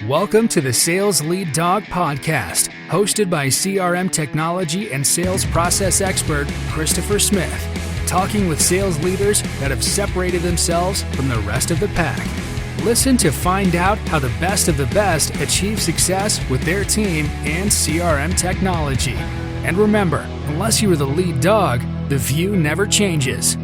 Welcome to the Sales Lead Dog Podcast, hosted by CRM technology and sales process expert Christopher Smith, talking with sales leaders that have separated themselves from the rest of the pack. Listen to find out how the best of the best achieve success with their team and CRM technology. And remember, unless you are the lead dog, the view never changes.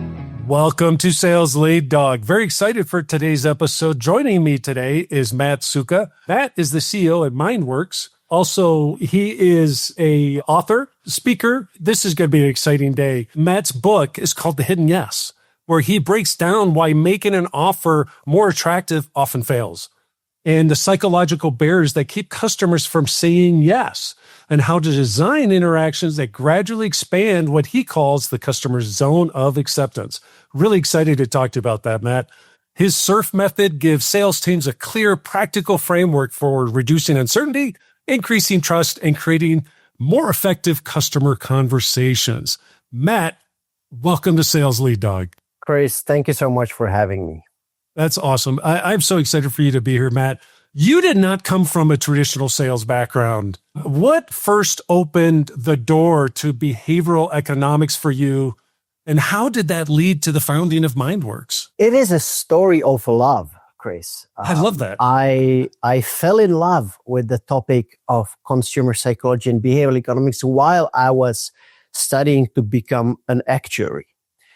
Welcome to Sales Lead Dog. Very excited for today's episode. Joining me today is Matt Sucha. Matt is the CEO at Mindworx. Also, he is a author, speaker. This is going to be an exciting day. Matt's book is called The Hidden Yes, where he breaks down why making an offer more attractive often fails, and the psychological barriers that keep customers from saying yes, and how to design interactions that gradually expand what he calls the customer's zone of acceptance. Really excited to talk to you about that, Matt. His SURF method gives sales teams a clear, practical framework for reducing uncertainty, increasing trust, and creating more effective customer conversations. Matt, welcome to Sales Lead Dog. Chris, thank you so much for having me. That's awesome. I'm so excited for you to be here, Matt. You did not come from a traditional sales background. What first opened the door to behavioral economics for you, and how did that lead to the founding of Mindworx? It is a story of love, Chris. I love that. I fell in love with the topic of consumer psychology and behavioral economics while I was studying to become an actuary.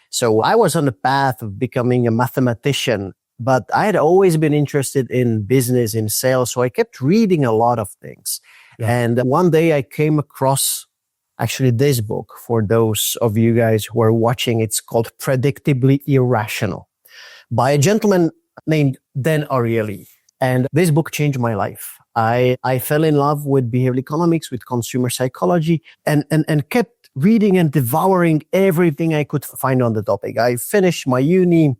So I was on the path of becoming a mathematician, but I had always been interested in business, in sales. So I kept reading a lot of things. Yeah. And one day I came across actually this book for those of you guys who are watching. It's called Predictably Irrational by a gentleman named Dan Ariely. And this book changed my life. I fell in love with behavioral economics, with consumer psychology, and kept reading and devouring everything I could find on the topic. I finished my uni.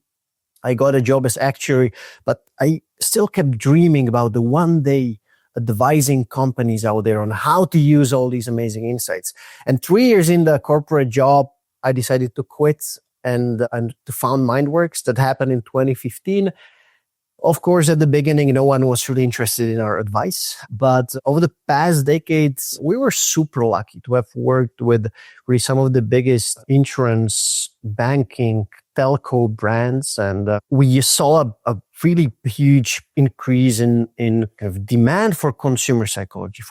I got a job as actuary, but I still kept dreaming about the one day advising companies out there on how to use all these amazing insights. And 3 years in the corporate job, I decided to quit and to found Mindworx. That happened in 2015. Of course, at the beginning, no one was really interested in our advice. But over the past decades, we were super lucky to have worked with really some of the biggest insurance, banking, telco brands. And we saw a really huge increase in kind of demand for consumer psychology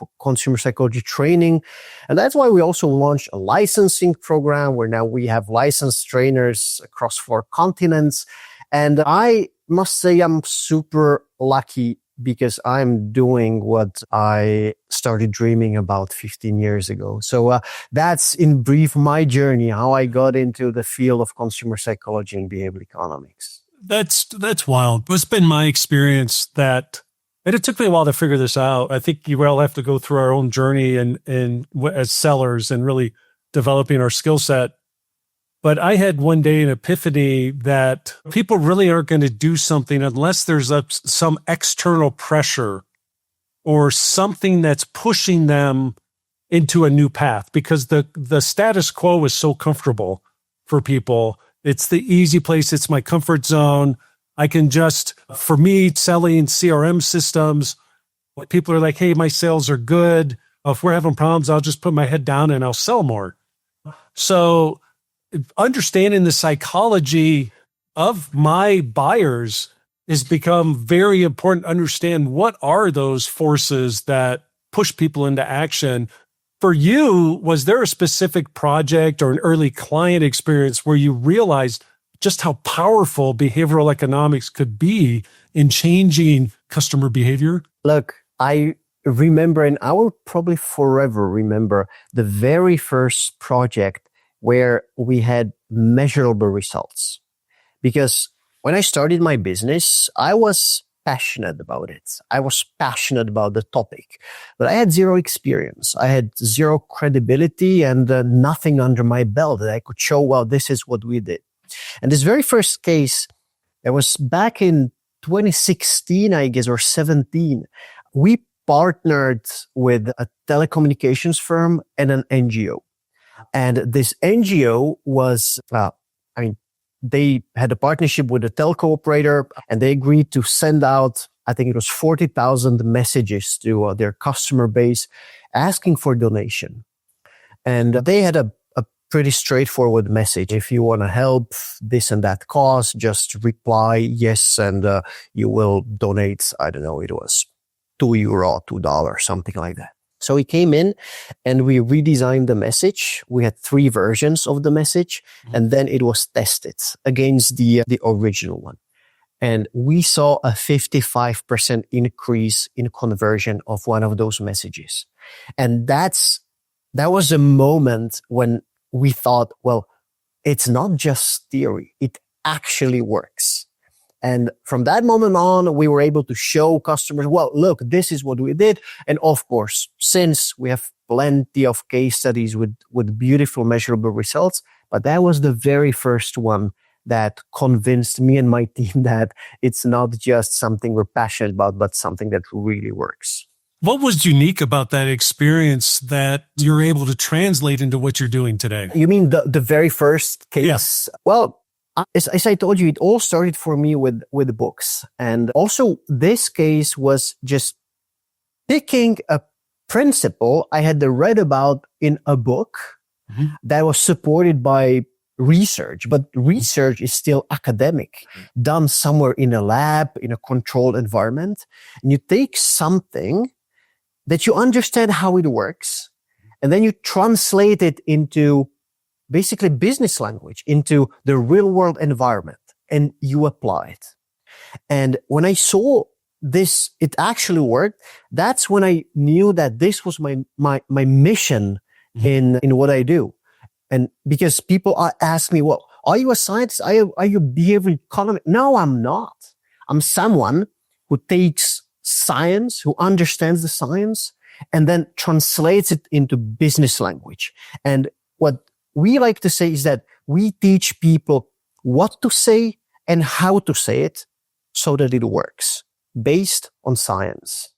training. And that's why we also launched a licensing program where now we have licensed trainers across 4 continents. And I must say I'm super lucky because I'm doing what I started dreaming about 15 years ago. So that's in brief my journey, how I got into the field of consumer psychology and behavioral economics. That's wild. It's been my experience and it took me a while to figure this out. I think you all have to go through our own journey and as sellers and really developing our skill set. But I had one day an epiphany that people really aren't going to do something unless there's some external pressure or something that's pushing them into a new path, because the status quo is so comfortable for people. It's the easy place. It's my comfort zone. I can for me, selling CRM systems, people are like, hey, my sales are good. If we're having problems, I'll just put my head down and I'll sell more. So understanding the psychology of my buyers has become very important to understand what are those forces that push people into action. For you, was there a specific project or an early client experience where you realized just how powerful behavioral economics could be in changing customer behavior? Look, I remember, and I will probably forever remember the very first project where we had measurable results. Because when I started my business, I was passionate about it. I was passionate about the topic, but I had zero experience. I had zero credibility and nothing under my belt that I could show, well, this is what we did. And this very first case, it was back in 2016, I guess, or 17. We partnered with a telecommunications firm and an NGO. And this NGO was, they had a partnership with a telco operator, and they agreed to send out I think it was 40,000 messages to their customer base asking for donation. And they had a pretty straightforward message. If you want to help this and that cause, just reply yes, and you will donate, I don't know, it was €2, $2, something like that. So we came in and we redesigned the message. We had 3 versions of the message, and then it was tested against the original one. And we saw a 55% increase in conversion of one of those messages. And that was a moment when we thought, well, it's not just theory. It actually works. And from that moment on, we were able to show customers, well, look, this is what we did. And of course, since we have plenty of case studies with beautiful measurable results, but that was the very first one that convinced me and my team that it's not just something we're passionate about, but something that really works. What was unique about that experience that you're able to translate into what you're doing today? You mean the very first case? Yes. Well, as I told you, it all started for me with books. And also this case was just picking a principle I had read about in a book that was supported by research, but research is still academic, done somewhere in a lab, in a controlled environment. And you take something that you understand how it works, and then you translate it into basically business language, into the real world environment, and you apply it. And when I saw this, it actually worked. That's when I knew that this was my mission in what I do. And because people ask me, well, are you a scientist? Are you behavioral economist? No, I'm not. I'm someone who takes science, who understands the science, and then translates it into business language. And what we like to say is that we teach people what to say and how to say it so that it works based on science.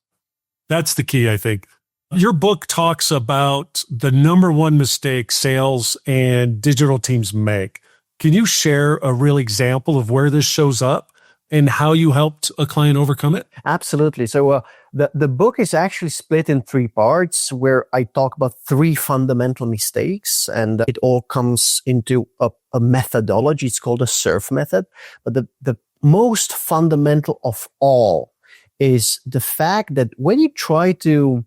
That's the key, I think. Your book talks about the number one mistake sales and digital teams make. Can you share a real example of where this shows up and how you helped a client overcome it? Absolutely. So the book is actually split in 3 parts where I talk about 3 fundamental mistakes, and it all comes into a methodology. It's called a SURF method. But the most fundamental of all is the fact that when you try to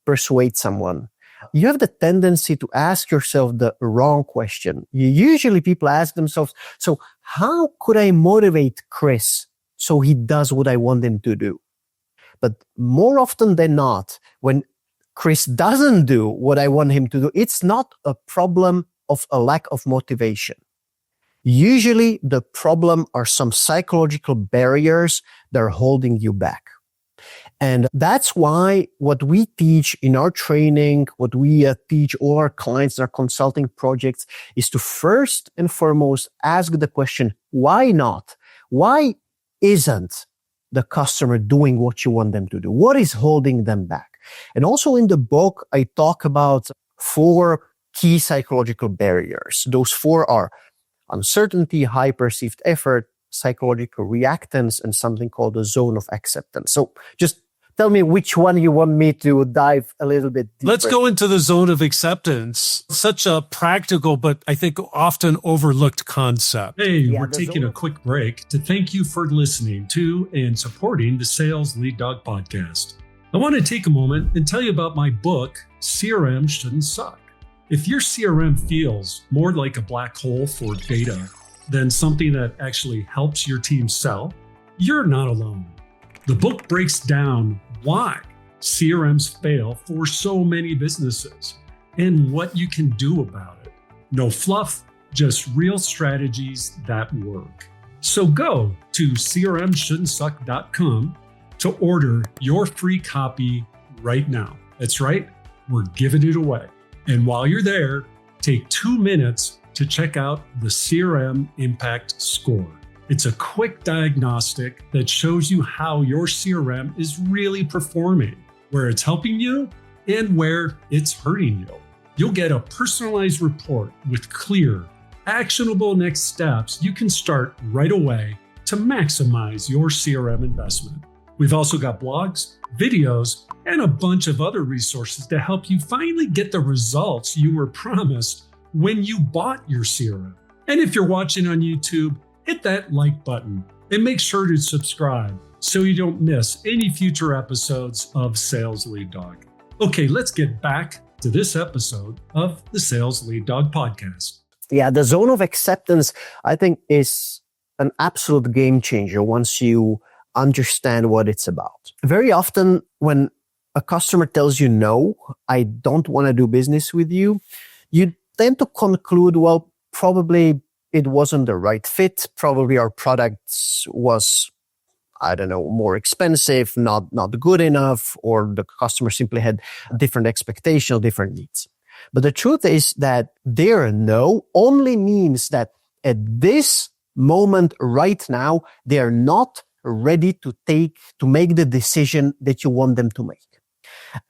persuade someone, you have the tendency to ask yourself the wrong question. Usually people ask themselves, so how could I motivate Chris so he does what I want him to do? But more often than not, when Chris doesn't do what I want him to do, it's not a problem of a lack of motivation. Usually the problem are some psychological barriers that are holding you back. And that's why what we teach in our training, what we teach all our clients in our consulting projects is to first and foremost ask the question, why not? Why isn't the customer doing what you want them to do? What is holding them back? And also in the book, I talk about 4 key psychological barriers. Those 4 are uncertainty, high perceived effort, psychological reactance, and something called the zone of acceptance. So just tell me which one you want me to dive a little bit deeper. Let's go into the zone of acceptance. Such a practical, but I think often overlooked concept. Hey, we're taking a quick break to thank you for listening to and supporting the Sales Lead Dog podcast. I want to take a moment and tell you about my book, CRM Shouldn't Suck. If your CRM feels more like a black hole for data than something that actually helps your team sell, you're not alone. The book breaks down why CRMs fail for so many businesses and what you can do about it. No fluff, just real strategies that work. So go to crmshouldn'tsuck.com to order your free copy right now. That's right, we're giving it away. And while you're there, take 2 minutes to check out the CRM Impact Score. It's a quick diagnostic that shows you how your CRM is really performing, where it's helping you and where it's hurting you. You'll get a personalized report with clear, actionable next steps you can start right away to maximize your CRM investment. We've also got blogs, videos, and a bunch of other resources to help you finally get the results you were promised when you bought your CRM. And if you're watching on YouTube, hit that like button and make sure to subscribe so you don't miss any future episodes of Sales Lead Dog. Okay, let's get back to this episode of the Sales Lead Dog podcast. Yeah, the zone of acceptance, I think, is an absolute game changer once you understand what it's about. Very often when a customer tells you, no, I don't want to do business with you, you tend to conclude, well, probably it wasn't the right fit. Probably our products was, I don't know, more expensive, not good enough, or the customer simply had different expectations, different needs. But the truth is that their no only means that at this moment right now, they are not ready to make the decision that you want them to make.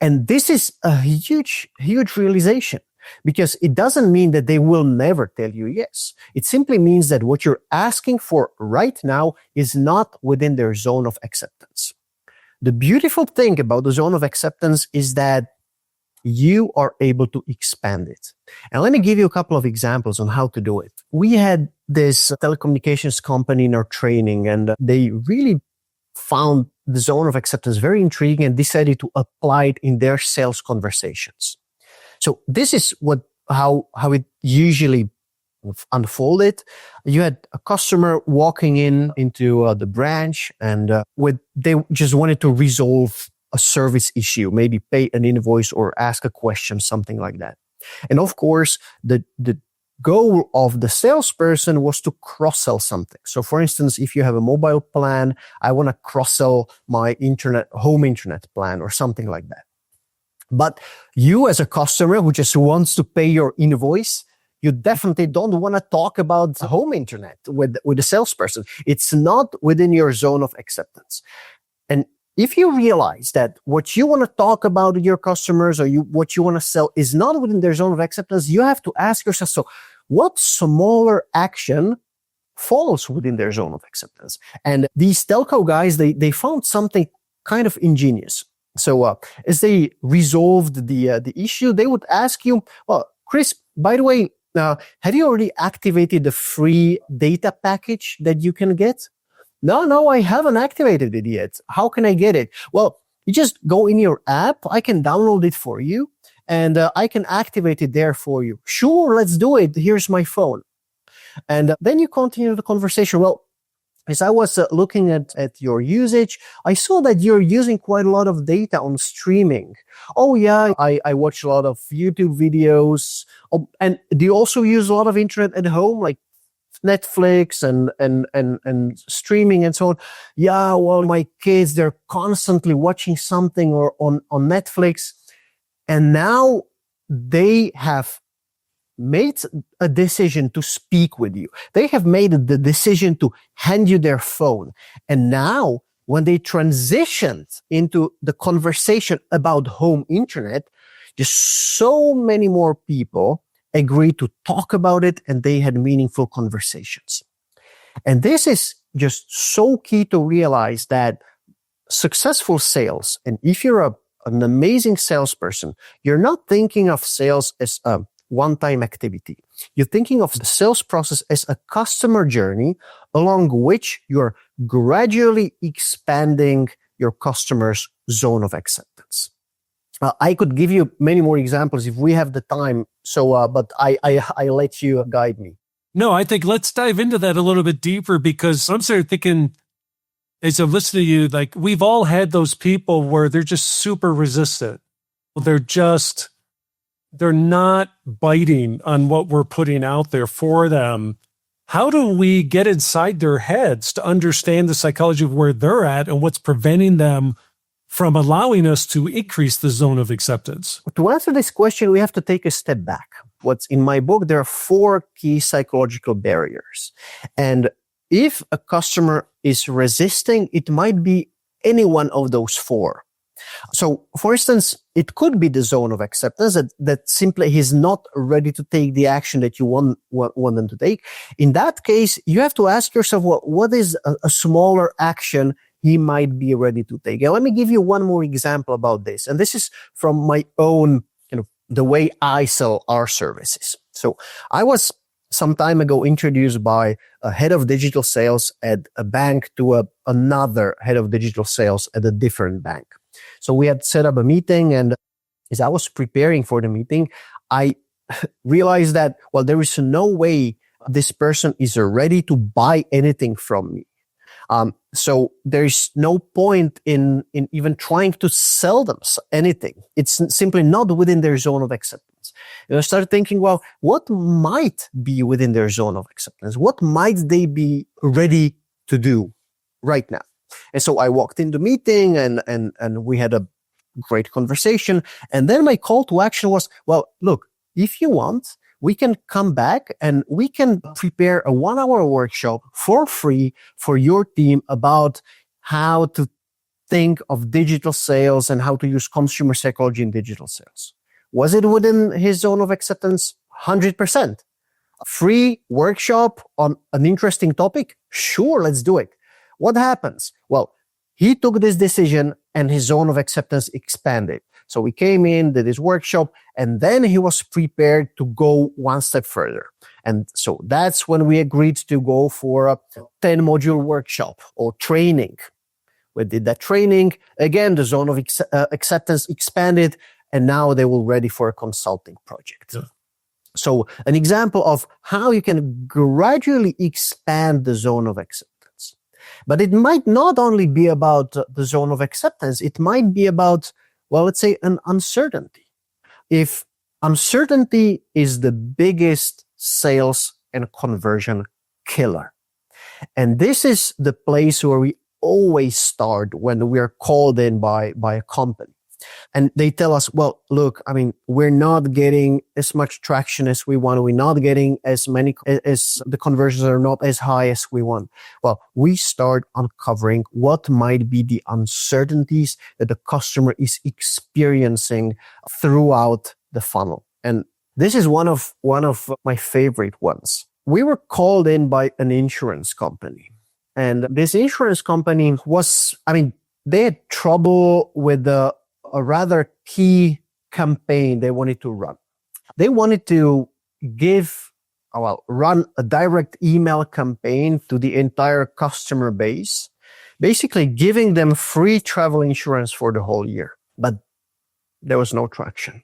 And this is a huge realization, because it doesn't mean that they will never tell you yes. It simply means that what you're asking for right now is not within their zone of acceptance. The beautiful thing about the zone of acceptance is that you are able to expand it. And let me give you a couple of examples on how to do it. We had this telecommunications company in our training, and they really found the zone of acceptance very intriguing and decided to apply it in their sales conversations. So this is how it usually unfolded. You had a customer walking into the branch, and they just wanted to resolve a service issue, maybe pay an invoice or ask a question, something like that. And of course, the goal of the salesperson was to cross-sell something. So for instance, if you have a mobile plan, I want to cross-sell my home internet plan or something like that. But you as a customer who just wants to pay your invoice, you definitely don't want to talk about home internet with the salesperson. It's not within your zone of acceptance. And if you realize that what you want to talk about with your customers or what you want to sell is not within their zone of acceptance, you have to ask yourself, so what smaller action falls within their zone of acceptance? And these telco guys, they found something kind of ingenious. So as they resolved the issue, they would ask you, well, Chris, by the way, have you already activated the free data package that you can get? No, I haven't activated it yet. How can I get it? Well, you just go in your app. I can download it for you, and I can activate it there for you. Sure, let's do it. Here's my phone. And then you continue the conversation. Well, as I was looking at your usage, I saw that you're using quite a lot of data on streaming. Oh yeah, I watch a lot of YouTube videos. Oh, and do you also use a lot of internet at home, like Netflix and streaming and so on? Yeah, well, my kids, they're constantly watching something or on Netflix. And now they have made a decision to speak with you. They have made the decision to hand you their phone. And now when they transitioned into the conversation about home internet, just so many more people agreed to talk about it, and they had meaningful conversations. And this is just so key to realize that successful sales, and if you're an amazing salesperson, you're not thinking of sales as a one-time activity. You're thinking of the sales process as a customer journey along which you're gradually expanding your customer's zone of acceptance. I could give you many more examples if we have the time. So, but I let you guide me. No, I think let's dive into that a little bit deeper, because I'm sort of thinking, as I listen to you, like we've all had those people where they're just super resistant. They're not biting on what we're putting out there for them. How do we get inside their heads to understand the psychology of where they're at and what's preventing them from allowing us to increase the zone of acceptance? To answer this question, we have to take a step back. What's in my book, there are 4 key psychological barriers. And if a customer is resisting, it might be any one of those 4. So, for instance, it could be the zone of acceptance that simply he's not ready to take the action that you want them to take. In that case, you have to ask yourself, what is a smaller action he might be ready to take. And let me give you one more example about this. And this is from my own, the way I sell our services. So I was some time ago introduced by a head of digital sales at a bank to another head of digital sales at a different bank. So we had set up a meeting, and as I was preparing for the meeting, I realized that, well, there is no way this person is ready to buy anything from me. So there's no point in even trying to sell them anything. It's simply not within their zone of acceptance. And I started thinking, well, what might be within their zone of acceptance? What might they be ready to do right now? And so I walked in the meeting and we had a great conversation. And then my call to action was, well, look, if you want, we can come back and we can prepare a 1-hour workshop for free for your team about how to think of digital sales and how to use consumer psychology in digital sales. Was it within his zone of acceptance? 100%. A free workshop on an interesting topic? Sure, let's do it. What happens? Well, he took this decision and his zone of acceptance expanded. So we came in, did his workshop, and then he was prepared to go one step further. And so that's when we agreed to go for a 10-module workshop or training. We did that training. Again, the zone of acceptance expanded, and now they were ready for a consulting project. Yeah. So an example of how you can gradually expand the zone of acceptance. But it might not only be about the zone of acceptance. It might be about, well, let's say an uncertainty. If uncertainty is the biggest sales and conversion killer, and this is the place where we always start when we are called in by a company. And they tell us, well, look, I mean, we're not getting as much traction as we want. We're not getting as many, as the conversions are not as high as we want. Well, we start uncovering what might be the uncertainties that the customer is experiencing throughout the funnel. And this is one of my favorite ones. We were called in by an insurance company. And this insurance company was, I mean, they had trouble with a rather key campaign they wanted to run. They wanted to run a direct email campaign to the entire customer base, basically giving them free travel insurance for the whole year. But there was no traction.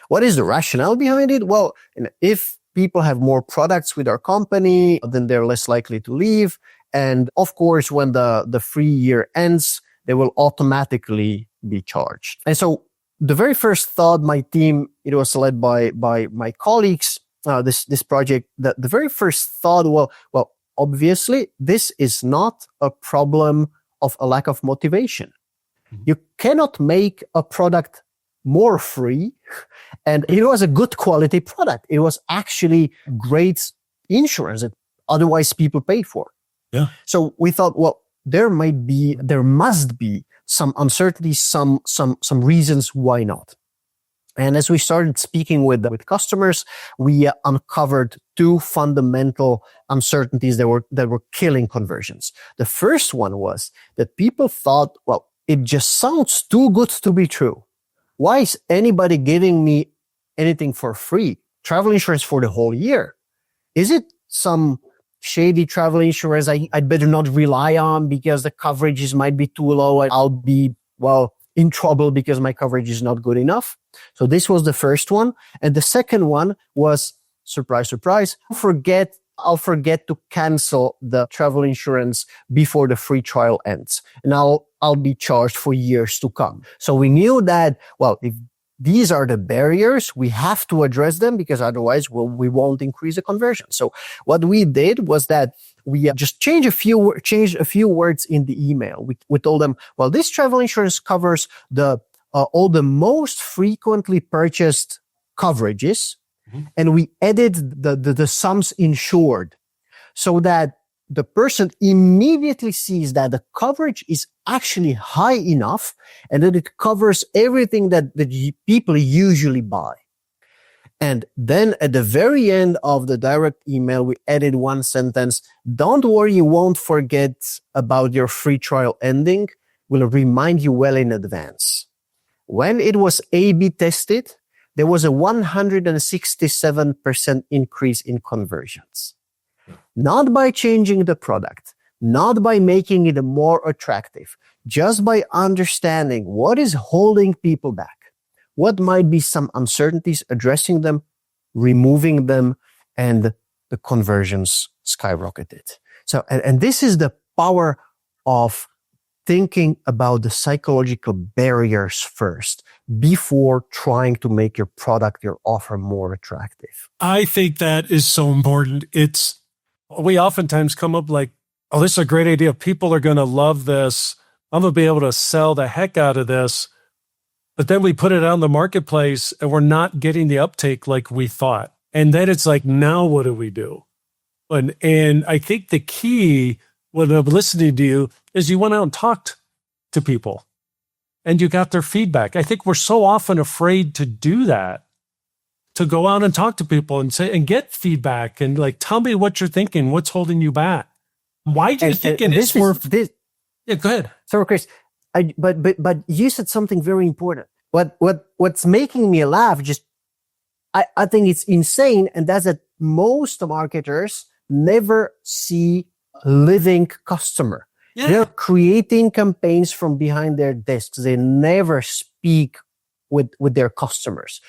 What is the rationale behind it? Well, if people have more products with our company, then they're less likely to leave. And of course, when the free year ends, they will automatically be charged. And so the very first thought, my team, it was led by my colleagues, this project, the very first thought, well, obviously, this is not a problem of a lack of motivation. Mm-hmm. You cannot make a product more free. And it was a good quality product. It was actually great insurance that otherwise people pay for. Yeah. So we thought, well, there must be some uncertainty, some reasons why not. And as we started speaking with customers, we uncovered two fundamental uncertainties that were killing conversions. The first one was that people thought, well, it just sounds too good to be true. Why is anybody giving me anything for free? Travel insurance for the whole year. Is it some shady travel insurance I'd better not rely on because the coverages might be too low and I'll be, in trouble because my coverage is not good enough? So this was the first one. And the second one was, surprise, surprise, I'll forget to cancel the travel insurance before the free trial ends. And I'll be charged for years to come. So we knew that, if these are the barriers, we have to address them because otherwise we won't increase the conversion. So what we did was that we just changed a few words in the email. We told them, this travel insurance covers all the most frequently purchased coverages, mm-hmm. and we added the sums insured so that the person immediately sees that the coverage is actually high enough and that it covers everything that the people usually buy. And then at the very end of the direct email, we added one sentence. Don't worry, you won't forget about your free trial ending. We'll remind you well in advance. When it was A/B tested, there was a 167% increase in conversions. Not by changing the product, not by making it more attractive, just by understanding what is holding people back. What might be some uncertainties, addressing them, removing them, and the conversions skyrocketed. So, and this is the power of thinking about the psychological barriers first before trying to make your product, your offer more attractive. I think that is so important. We oftentimes come up like, oh, this is a great idea. People are going to love this. I'm going to be able to sell the heck out of this. But then we put it out in the marketplace and we're not getting the uptake like we thought. And then it's like, now what do we do? And I think the key when I'm listening to you is you went out and talked to people and you got their feedback. I think we're so often afraid to do that, to go out and talk to people and say, and get feedback and like, tell me what you're thinking. What's holding you back? Why do you think it's worth this? Yeah, go ahead. Sorry, Chris. But you said something very important. What's making me laugh, I think it's insane, and that's that most marketers never see a living customer. Yeah. They're creating campaigns from behind their desks. They never speak with their customers.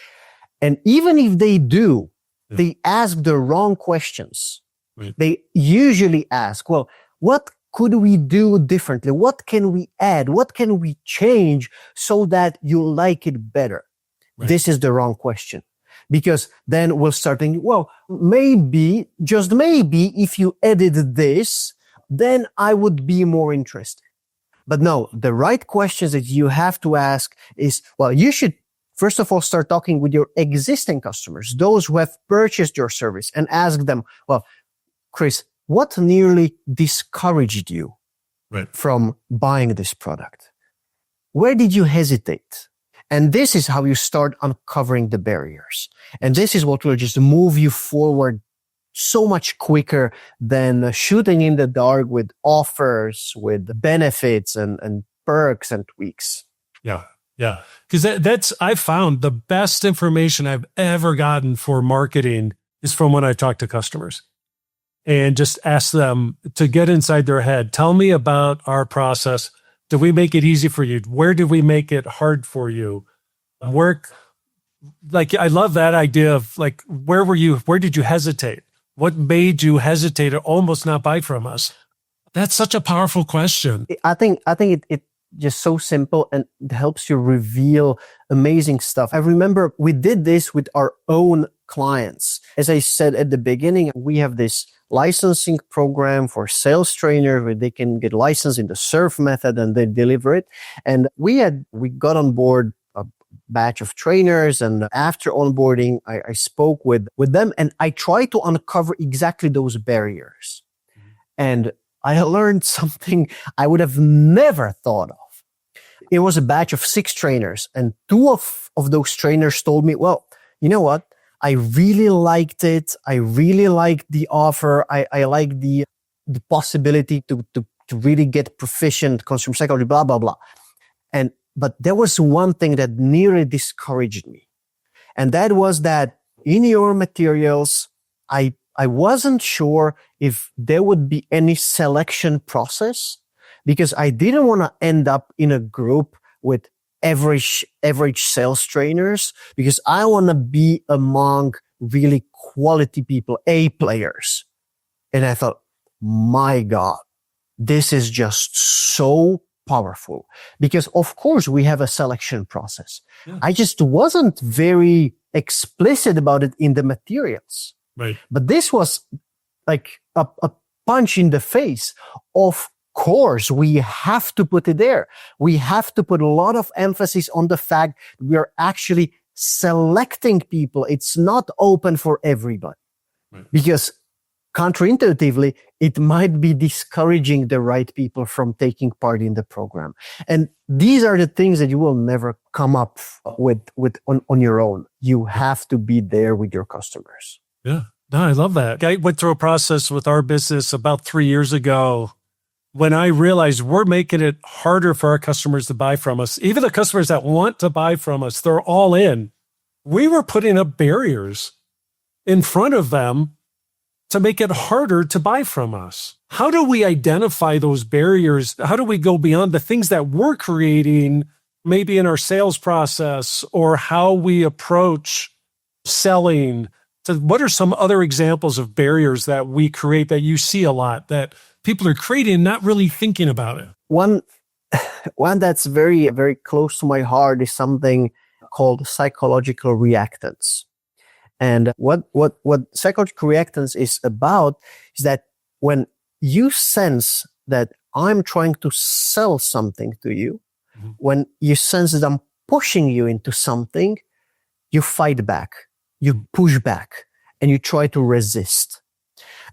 And even if they do, they ask the wrong questions. Right. They usually ask, well, what could we do differently? What can we add? What can we change so that you like it better? Right. This is the wrong question. Because then we'll start thinking, well, maybe, just maybe, if you added this, then I would be more interested. But no, the right questions that you have to ask is, well, you should first of all start talking with your existing customers, those who have purchased your service, and ask them, well, Chris, what nearly discouraged you from buying this product? Where did you hesitate? And this is how you start uncovering the barriers. And this is what will just move you forward so much quicker than shooting in the dark with offers, with benefits and perks and tweaks. Yeah. Yeah. Because that's, I found the best information I've ever gotten for marketing is from when I talk to customers and just ask them to get inside their head. Tell me about our process. Did we make it easy for you? Where did we make it hard for you? Like, I love that idea of like, where were you? Where did you hesitate? What made you hesitate or almost not buy from us? That's such a powerful question. I think it just so simple and it helps you reveal amazing stuff. I remember we did this with our own clients. As I said at the beginning, we have this licensing program for sales trainers where they can get licensed in the SURF method and they deliver it. And we got on board a batch of trainers, and after onboarding, I spoke with them and I tried to uncover exactly those barriers. Mm-hmm. And I learned something I would have never thought of. It was a batch of 6 trainers, and 2 of those trainers told me, well, you know what? I really liked it. I really liked the offer. I like the possibility to really get proficient consumer psychology, blah, blah, blah. But there was one thing that nearly discouraged me. And that was that in your materials, I wasn't sure if there would be any selection process, because I didn't want to end up in a group with average sales trainers, because I want to be among really quality people, A players. And I thought, my God, this is just so powerful, because of course we have a selection process. Yeah. I just wasn't very explicit about it in the materials. Right. But this was like a punch in the face. Of course, we have to put it there. We have to put a lot of emphasis on the fact we are actually selecting people. It's not open for everybody. Right. Because counterintuitively, it might be discouraging the right people from taking part in the program. And these are the things that you will never come up with on your own. You have to be there with your customers. Yeah. No, I love that. I went through a process with our business about 3 years ago when I realized we're making it harder for our customers to buy from us. Even the customers that want to buy from us, they're all in. We were putting up barriers in front of them to make it harder to buy from us. How do we identify those barriers? How do we go beyond the things that we're creating, maybe in our sales process, or how we approach selling? So what are some other examples of barriers that we create that you see a lot that people are creating, not really thinking about it? One that's very, very close to my heart is something called psychological reactance. And what psychological reactance is about is that when you sense that I'm trying to sell something to you, when you sense that I'm pushing you into something, you fight back, you push back, and you try to resist.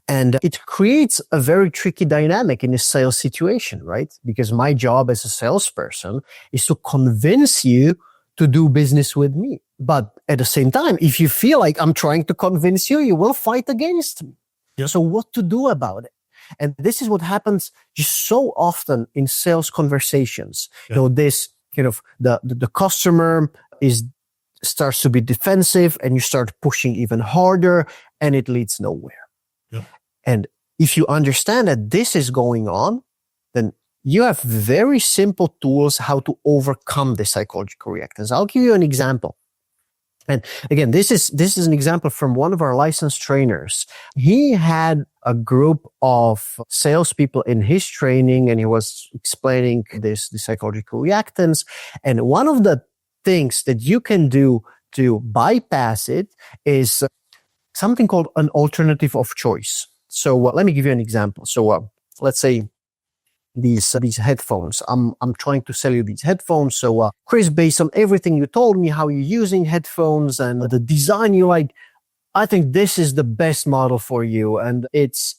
And it creates a very tricky dynamic in a sales situation, right? Because my job as a salesperson is to convince you to do business with me. But at the same time, if you feel like I'm trying to convince you, you will fight against me. Yep. So what to do about it? And this is what happens just so often in sales conversations. Yep. You know, this kind of the customer starts to be defensive and you start pushing even harder and it leads nowhere. Yep. And if you understand that this is going on, then you have very simple tools how to overcome the psychological reactance. I'll give you an example. And again, this is an example from one of our licensed trainers. He had a group of salespeople in his training, and he was explaining the psychological reactance. And one of the things that you can do to bypass it is something called an alternative of choice. So let me give you an example. So let's say these headphones. I'm trying to sell you these headphones. So Chris, based on everything you told me, how you're using headphones and the design you like, I think this is the best model for you. And it's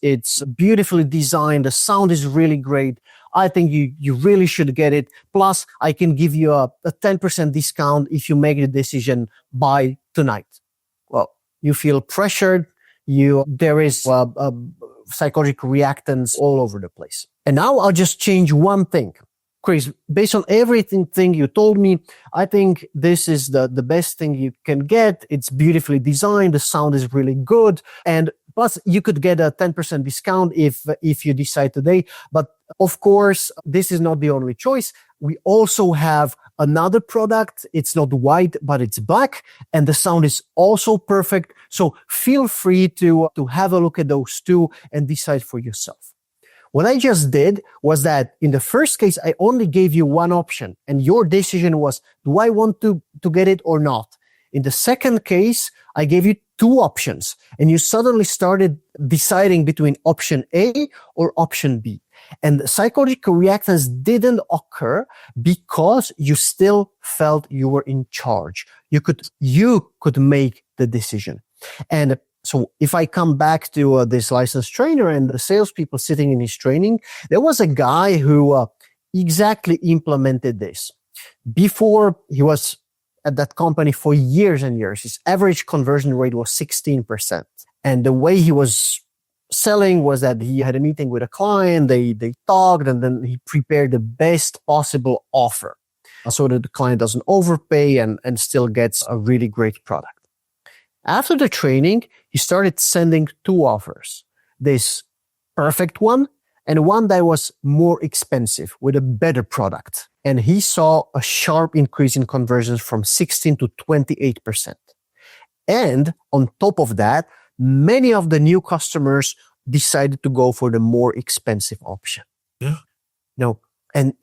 beautifully designed. The sound is really great. I think you really should get it. Plus, I can give you a 10% discount if you make the decision by tonight. Well, you feel pressured. There is psychological reactance all over the place. And now I'll just change one thing. Chris, based on everything you told me, I think this is the best thing you can get. It's beautifully designed. The sound is really good. And plus you could get a 10% discount if you decide today. But of course, this is not the only choice. We also have another product. It's not white, but it's black. And the sound is also perfect. So feel free to have a look at those two and decide for yourself. What I just did was that in the first case, I only gave you one option and your decision was, do I want to get it or not? In the second case, I gave you two options and you suddenly started deciding between option A or option B. And the psychological reactance didn't occur because you still felt you were in charge. You could make the decision. And so if I come back to this licensed trainer and the salespeople sitting in his training, there was a guy who exactly implemented this. Before, he was at that company for years and years. His average conversion rate was 16%. And the way he was selling was that he had a meeting with a client, they talked, and then he prepared the best possible offer so that the client doesn't overpay and still gets a really great product. After the training, he started sending two offers. This perfect one and one that was more expensive with a better product. And he saw a sharp increase in conversions from 16 to 28%. And on top of that, many of the new customers decided to go for the more expensive option. Yeah. No, and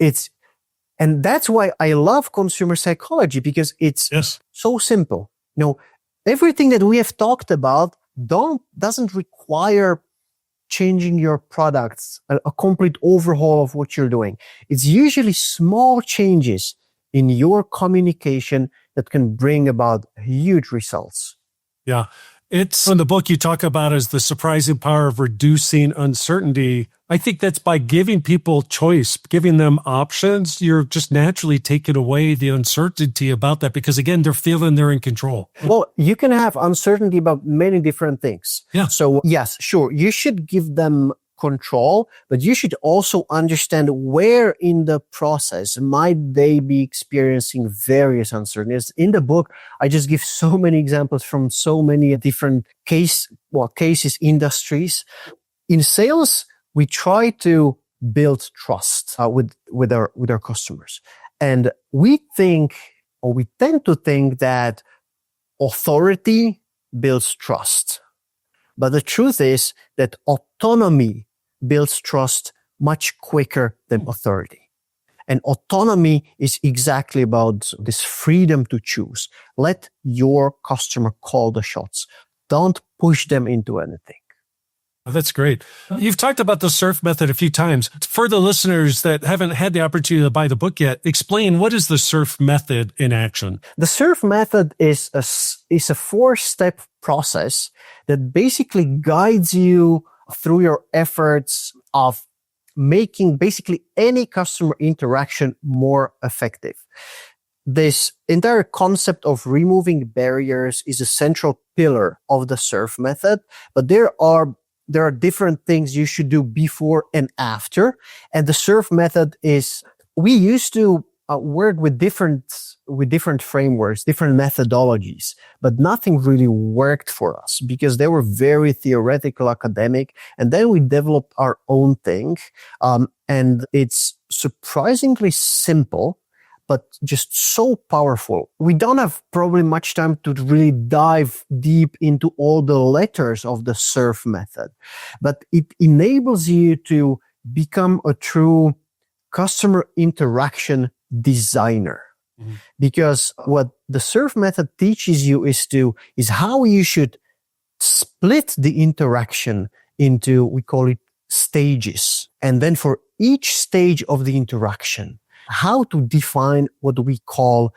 that's why I love consumer psychology, because it's so simple. Everything that we have talked about doesn't require changing your products, a complete overhaul of what you're doing. It's usually small changes in your communication that can bring about huge results. Yeah. It's in the book you talk about as the surprising power of reducing uncertainty. I think that's by giving people choice, giving them options. You're just naturally taking away the uncertainty about that because, again, they're feeling they're in control. Well, you can have uncertainty about many different things. Yeah. So yes, sure, you should give them control, but you should also understand where in the process might they be experiencing various uncertainties. In the book, I just give so many examples from so many different cases, industries. In sales, we try to build trust with our customers. And we tend to think that authority builds trust. But the truth is that autonomy builds trust much quicker than authority. And autonomy is exactly about this freedom to choose. Let your customer call the shots. Don't push them into anything. Oh, that's great. You've talked about the SURF method a few times. For the listeners that haven't had the opportunity to buy the book yet, explain what is the SURF method in action? The SURF method is a 4-step process that basically guides you through your efforts of making basically any customer interaction more effective. This entire concept of removing barriers is a central pillar of the SURF method, but there are different things you should do before and after. And the SURF method we used to work with different frameworks, different methodologies, but nothing really worked for us because they were very theoretical, academic. And then we developed our own thing. And it's surprisingly simple, but just so powerful. We don't have probably much time to really dive deep into all the letters of the SURF method, but it enables you to become a true customer interaction designer. Mm-hmm. Because what the SURF method teaches you is how you should split the interaction into, we call it stages. And then for each stage of the interaction, how to define what we call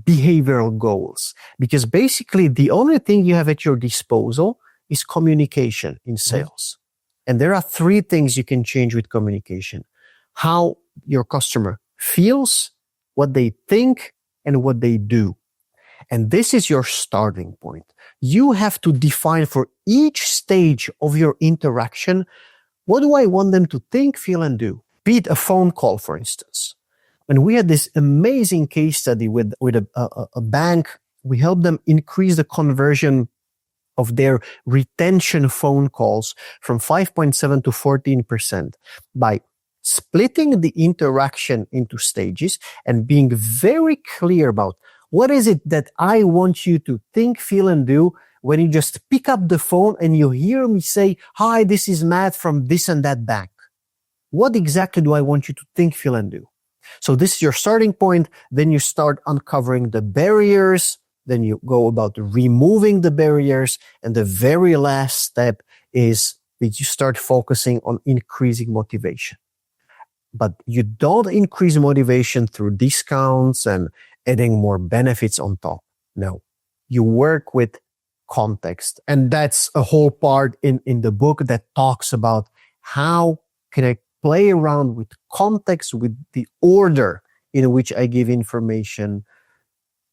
behavioral goals. Because basically the only thing you have at your disposal is communication in sales. Mm-hmm. And there are 3 things you can change with communication. How your customer feels, what they think, and what they do. And this is your starting point. You have to define for each stage of your interaction, what do I want them to think, feel, and do? Be it a phone call, for instance. And we had this amazing case study with a bank. We helped them increase the conversion of their retention phone calls from 5.7 to 14% by splitting the interaction into stages and being very clear about what is it that I want you to think, feel, and do when you just pick up the phone and you hear me say, "Hi, this is Matt from this and that bank." What exactly do I want you to think, feel, and do? So this is your starting point. Then you start uncovering the barriers. Then you go about removing the barriers. And the very last step is that you start focusing on increasing motivation. But you don't increase motivation through discounts and adding more benefits on top. No, you work with context. And that's a whole part in the book that talks about how can I play around with context, with the order in which I give information,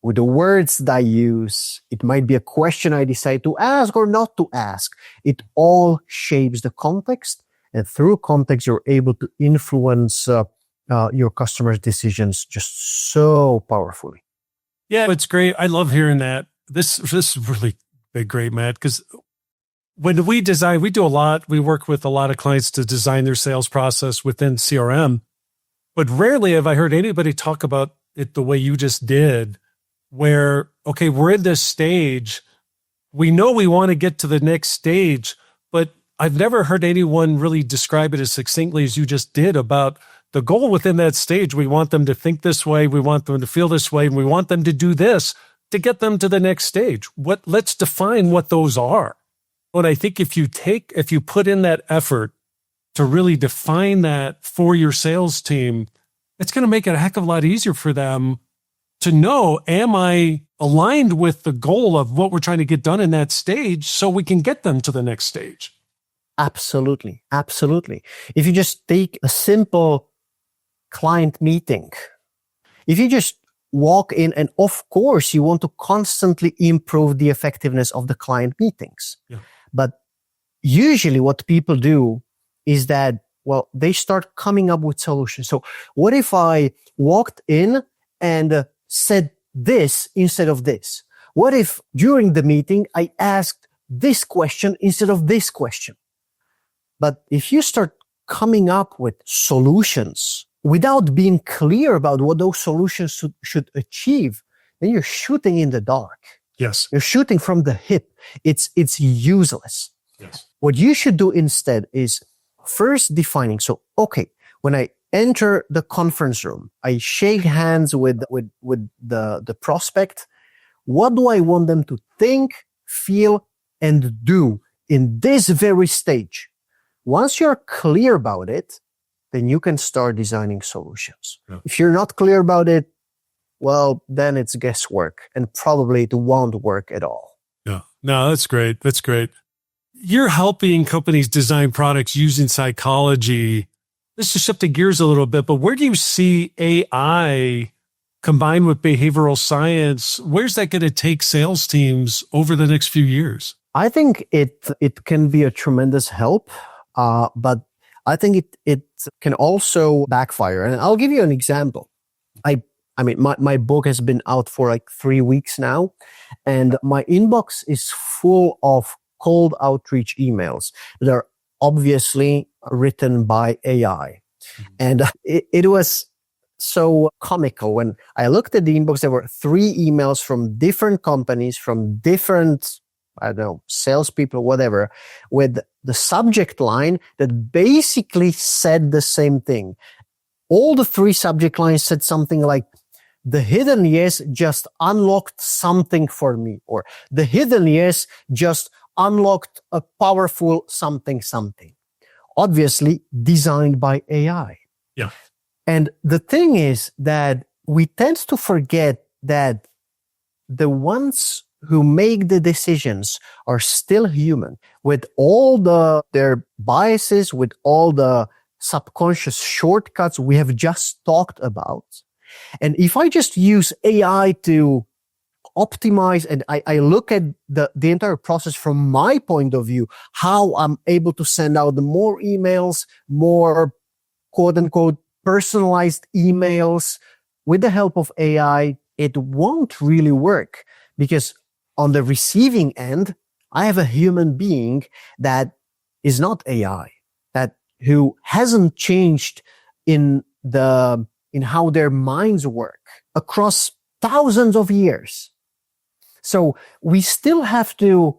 with the words that I use. It might be a question I decide to ask or not to ask. It all shapes the context. And through context, you're able to influence your customers' decisions just so powerfully. Yeah, it's great. I love hearing that. This is really great, Matt, because when we design, we work with a lot of clients to design their sales process within CRM, but rarely have I heard anybody talk about it the way you just did, where, okay, we're in this stage. We know we want to get to the next stage, but I've never heard anyone really describe it as succinctly as you just did about the goal within that stage. We want them to think this way. We want them to feel this way. And we want them to do this to get them to the next stage. Let's define what those are. And I think if you put in that effort to really define that for your sales team, it's going to make it a heck of a lot easier for them to know, am I aligned with the goal of what we're trying to get done in that stage so we can get them to the next stage? Absolutely. Absolutely. If you just take a simple client meeting, if you just walk in, and of course you want to constantly improve the effectiveness of the client meetings. Yeah. But usually what people do is that, well, they start coming up with solutions. So what if I walked in and said this instead of this? What if during the meeting I asked this question instead of this question? But if you start coming up with solutions without being clear about what those solutions should achieve, then you're shooting in the dark. Yes. You're shooting from the hip. It's useless. Yes. What you should do instead is first defining. So, okay, when I enter the conference room, I shake hands with the prospect. What do I want them to think, feel, and do in this very stage? Once you're clear about it, then you can start designing solutions. Yeah. If you're not clear about it, well, then it's guesswork, and probably it won't work at all. Yeah. No, that's great. That's great. You're helping companies design products using psychology. This is shifting gears a little bit, but where do you see AI combined with behavioral science? Where's that going to take sales teams over the next few years? I think it can be a tremendous help, but I think it can also backfire. And I'll give you an example. I mean, my book has been out for like 3 weeks now, and my inbox is full of cold outreach emails that are obviously written by AI. Mm-hmm. And it was so comical. When I looked at the inbox, there were 3 emails from different companies, from different, I don't know, salespeople, whatever, with the subject line that basically said the same thing. All the 3 subject lines said something like, the hidden yes just unlocked something for me, or the hidden yes just unlocked a powerful something. Obviously designed by AI. Yeah. And the thing is that we tend to forget that the ones who make the decisions are still human, with all their biases, with all the subconscious shortcuts we have just talked about. And if I just use AI to optimize, and I look at the entire process from my point of view, how I'm able to send out more emails, more quote unquote personalized emails with the help of AI, it won't really work, because on the receiving end, I have a human being that is not AI, who hasn't changed in how their minds work across thousands of years. So we still have to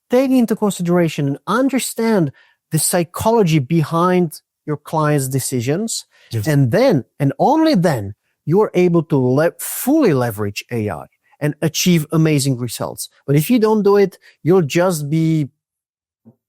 take into consideration and understand the psychology behind your client's decisions. Yes. And then, and only then, you're able to fully leverage AI and achieve amazing results. But if you don't do it, you'll just be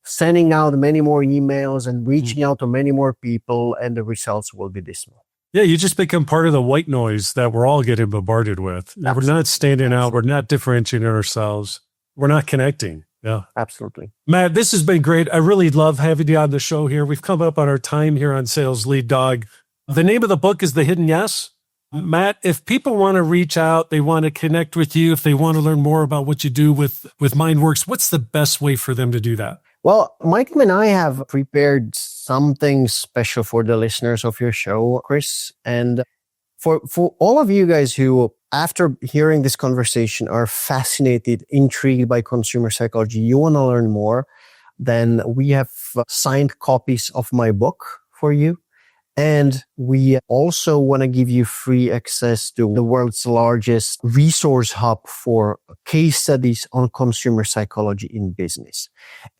sending out many more emails and reaching out to many more people, and the results will be dismal. Yeah, you just become part of the white noise that we're all getting bombarded with. Absolutely. We're not standing out. We're not differentiating ourselves. We're not connecting. Yeah, absolutely. Matt, this has been great. I really love having you on the show here. We've come up on our time here on Sales Lead Dog. The name of the book is The Hidden Yes. Matt, if people want to reach out, they want to connect with you, if they want to learn more about what you do with Mindworx, what's the best way for them to do that? Well, Mike and I have prepared something special for the listeners of your show, Chris. And for all of you guys who, after hearing this conversation, are fascinated, intrigued by consumer psychology, you want to learn more, then we have signed copies of my book for you. And we also want to give you free access to the world's largest resource hub for case studies on consumer psychology in business.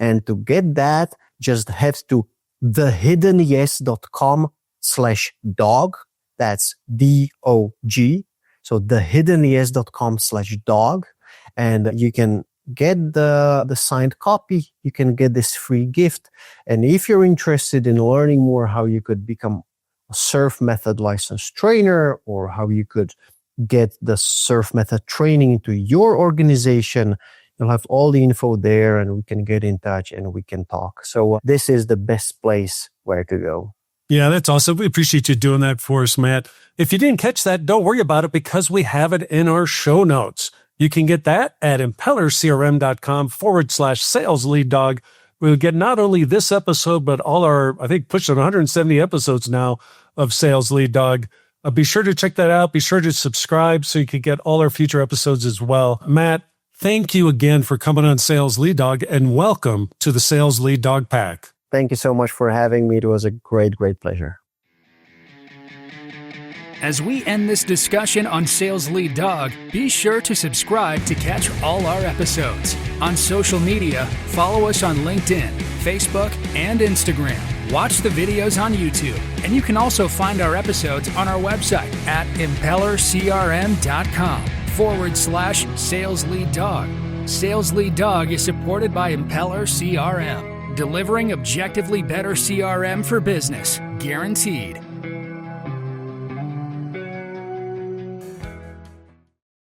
And to get that, just head to thehiddenyes.com/dog. That's DOG. So thehiddenyes.com/dog. And you can get the signed copy. You can get this free gift. And if you're interested in learning more how you could become a SURF method licensed trainer, or how you could get the surf method training into your organization, you'll have all the info there and we can get in touch and we can talk. So this is the best place where to go. Yeah, that's awesome. We appreciate you doing that for us, Matt. If you didn't catch that, don't worry about it because we have it in our show notes. You can get that at impellercrm.com/sales lead dog. We'll get not only this episode, but all our, I think, pushing 170 episodes now of Sales Lead Dog. Be sure to check that out. Be sure to subscribe so you can get all our future episodes as well. Matt, thank you again for coming on Sales Lead Dog and welcome to the Sales Lead Dog Pack. Thank you so much for having me. It was a great, great pleasure. As we end this discussion on Sales Lead Dog, be sure to subscribe to catch all our episodes. On social media, follow us on LinkedIn, Facebook, and Instagram. Watch the videos on YouTube, and you can also find our episodes on our website at impellercrm.com/Sales Lead Dog. Sales Lead Dog is supported by Impeller CRM, delivering objectively better CRM for business, guaranteed.